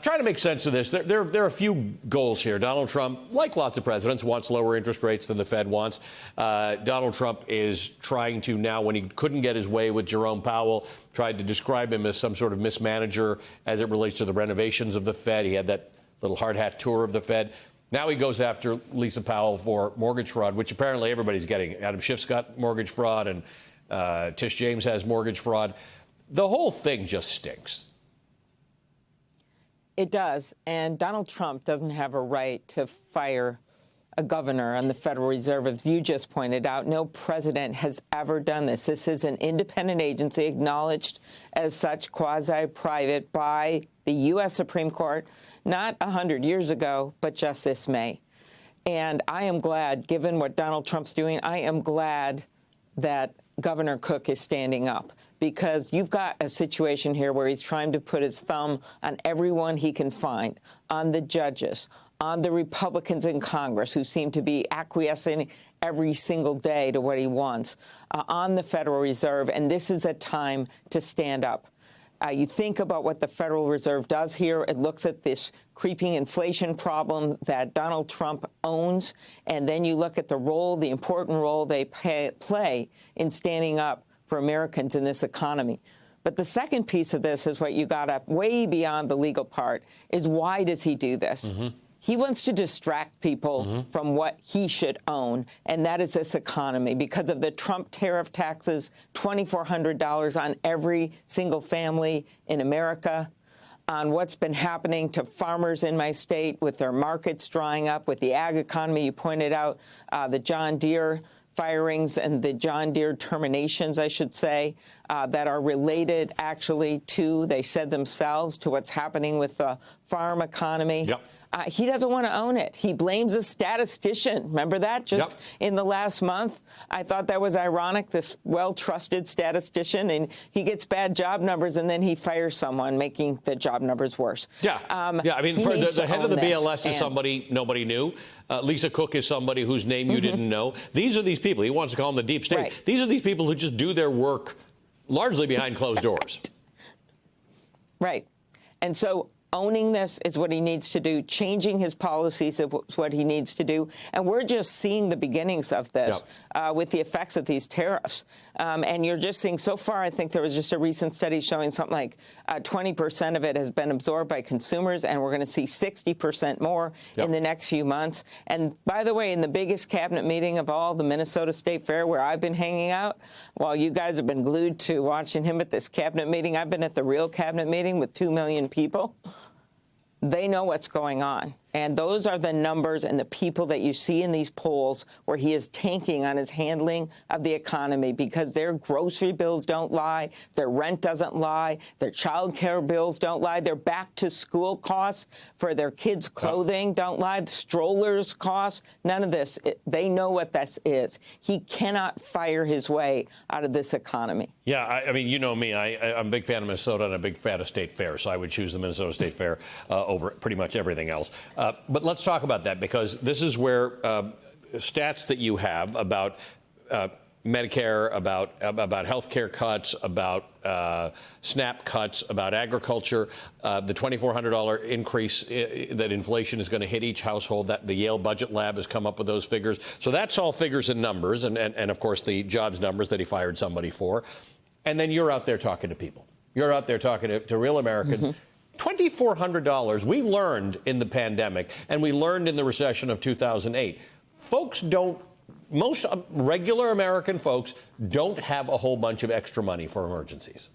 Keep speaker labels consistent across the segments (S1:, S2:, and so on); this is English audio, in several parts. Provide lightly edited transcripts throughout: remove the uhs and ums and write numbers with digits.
S1: Trying to make sense of this, there are a few goals here. Donald Trump, like lots of presidents, wants lower interest rates than the Fed wants. Donald Trump is trying to now, when he couldn't get his way with Jerome Powell, tried to describe him as some sort of mismanager as it relates to the renovations of the Fed. He had that little hard hat tour of the Fed. Now he goes after Lisa Powell for mortgage fraud, which apparently everybody's getting. Adam Schiff's got mortgage fraud, and Tish James has mortgage fraud. The whole thing just stinks.
S2: It does. And Donald Trump doesn't have a right to fire a governor on the Federal Reserve. As you just pointed out, no president has ever done this. This is an independent agency acknowledged as such, quasi-private, by the U.S. Supreme Court, not 100 years ago, but just this May. And I am glad, given what Donald Trump's doing, I am glad that Governor Cook is standing up, because you've got a situation here where he's trying to put his thumb on everyone he can find, on the judges, on the Republicans in Congress who seem to be acquiescing every single day to what he wants, on the Federal Reserve. And this is a time to stand up. You think about what the Federal Reserve does here. It looks at this creeping inflation problem that Donald Trump owns, and then you look at the role, the important role they play in standing up for Americans in this economy. But the second piece of this is what you got up way beyond the legal part, is why does he do this? Mm-hmm. He wants to distract people from what he should own, and that is this economy. Because of the Trump tariff taxes, $2,400 on every single family in America, on what's been happening to farmers in my state with their markets drying up, with the ag economy. You pointed out the John Deere firings and the John Deere terminations, I should say, that are related actually to, they said themselves, to what's happening with the farm economy. Yep. He doesn't want to own it. He blames a statistician. Remember that? Just in the last month? I thought that was ironic, this well-trusted statistician, and he gets bad job numbers, and then he fires someone, making the job numbers worse.
S1: Yeah, I mean, for the head of the BLS is somebody nobody knew. Lisa Cook is somebody whose name you didn't know. These are these people. He wants to call them the deep state. Right. These are these people who just do their work largely behind closed doors.
S2: Right. And so owning this is what he needs to do. Changing his policies is what he needs to do. And we're just seeing the beginnings of this with the effects of these tariffs. And you're just seeing, so far, I think there was just a recent study showing something like 20% of it has been absorbed by consumers, and we're going to see 60% more in the next few months. And by the way, in the biggest cabinet meeting of all, the Minnesota State Fair, where I've been hanging out, while you guys have been glued to watching him at this cabinet meeting, I've been at the real cabinet meeting with 2 million people. They know what's going on. And those are the numbers and the people that you see in these polls where he is tanking on his handling of the economy, because their grocery bills don't lie, their rent doesn't lie, their child care bills don't lie, their back-to-school costs for their kids' clothing don't lie, the strollers costs, none of this. They know what this is. He cannot fire his way out of this economy.
S1: Yeah, I mean, you know me. I'm a big fan of Minnesota and a big fan of State Fair, so I would choose the Minnesota State Fair over pretty much everything else. But let's talk about that, because this is where stats that you have about Medicare, about health care cuts, about SNAP cuts, about agriculture, the $2,400 increase that inflation is going to hit each household, that the Yale Budget Lab has come up with those figures. So that's all figures and numbers, and of course, the jobs numbers that he fired somebody for. And then you're out there talking to people. You're out there talking to real Americans. $2,400, we learned in the pandemic, and we learned in the recession of 2008. Most regular American folks don't have a whole bunch of extra money for emergencies.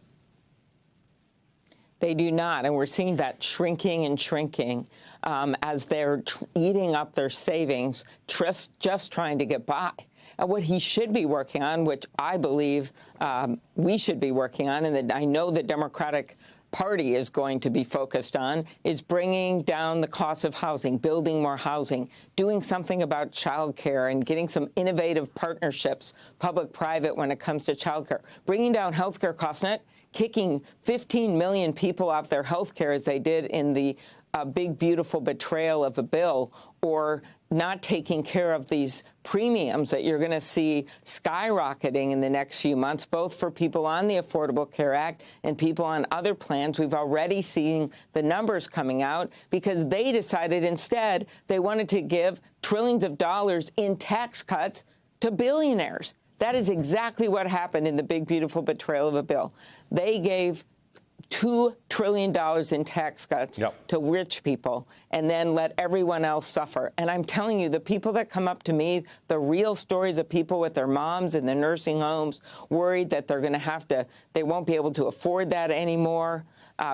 S2: They do not, and we're seeing that shrinking and shrinking as they're eating up their savings, just trying to get by. And what he should be working on, which I believe we should be working on, and that I know the Democratic Party is going to be focused on, is bringing down the cost of housing, building more housing, doing something about child care, and getting some innovative partnerships, public-private, when it comes to child care, bringing down health care costs, not kicking 15 million people off their health care as they did in the big, beautiful betrayal of a bill, or not taking care of these premiums that you're going to see skyrocketing in the next few months, both for people on the Affordable Care Act and people on other plans. We've already seen the numbers coming out because they decided instead they wanted to give trillions of dollars in tax cuts to billionaires. That is exactly what happened in the big, beautiful betrayal of a bill. They gave $2 trillion in tax cuts to rich people and then let everyone else suffer. And I'm telling you, the people that come up to me, the real stories of people with their moms in the nursing homes, worried that they're going to they won't be able to afford that anymore.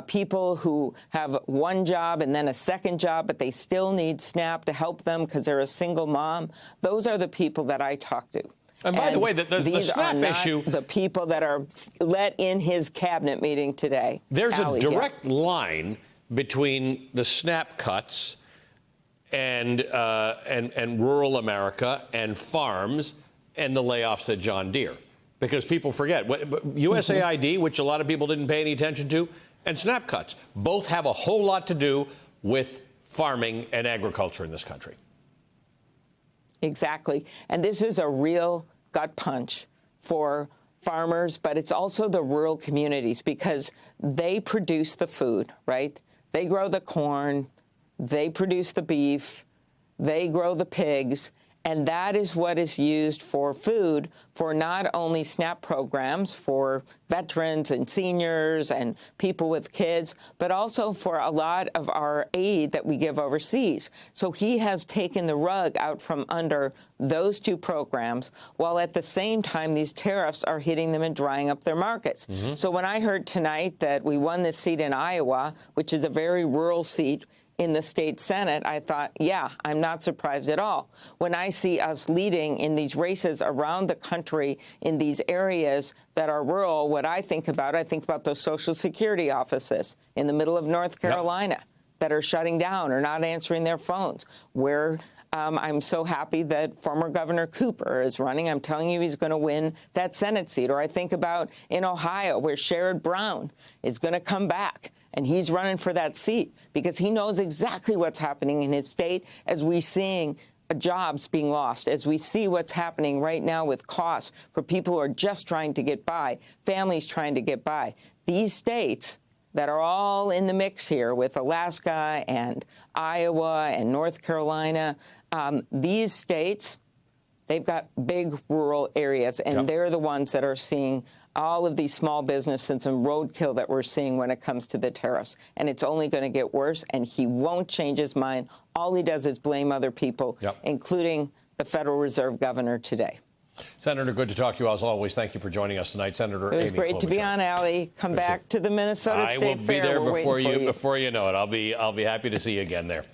S2: People who have one job and then a second job, but they still need SNAP to help them because they're a single mom. Those are the people that I talk to.
S1: And by the way, the
S2: these
S1: SNAP
S2: are not
S1: issue,
S2: the people that are let in his cabinet meeting today.
S1: There's a direct line between the SNAP cuts and rural America and farms and the layoffs at John Deere, because people forget USAID, which a lot of people didn't pay any attention to, and SNAP cuts both have a whole lot to do with farming and agriculture in this country.
S2: Exactly. And this is a real gut punch for farmers, but it's also the rural communities because they produce the food, right? They grow the corn, they produce the beef, they grow the pigs, and that is what is used for food for not only SNAP programs for veterans and seniors and people with kids, but also for a lot of our aid that we give overseas. So he has taken the rug out from under those two programs, while at the same time these tariffs are hitting them and drying up their markets. So when I heard tonight that we won this seat in Iowa, which is a very rural seat, in the state Senate, I thought, yeah, I'm not surprised at all. When I see us leading in these races around the country in these areas that are rural, what I think about those Social Security offices in the middle of North Carolina that are shutting down or not answering their phones, where I'm so happy that former Governor Cooper is running. I'm telling you, he's going to win that Senate seat. Or I think about in Ohio, where Sherrod Brown is going to come back. And he's running for that seat because he knows exactly what's happening in his state as we seeing jobs being lost, as we see what's happening right now with costs for people who are just trying to get by, families trying to get by. These states that are all in the mix here with Alaska and Iowa and North Carolina, these states, they've got big rural areas, and they're the ones that are seeing all of these small businesses and roadkill that we're seeing when it comes to the tariffs. And it's only going to get worse, and he won't change his mind. All he does is blame other people, including the Federal Reserve governor today.
S1: Senator, good to talk to you as always. Thank you for joining us tonight, Senator Amy Klobuchar.
S2: It was great to be on, Allie. Come back to the Minnesota State Fair.
S1: I will be there before you know it. I'll be happy to see you again there.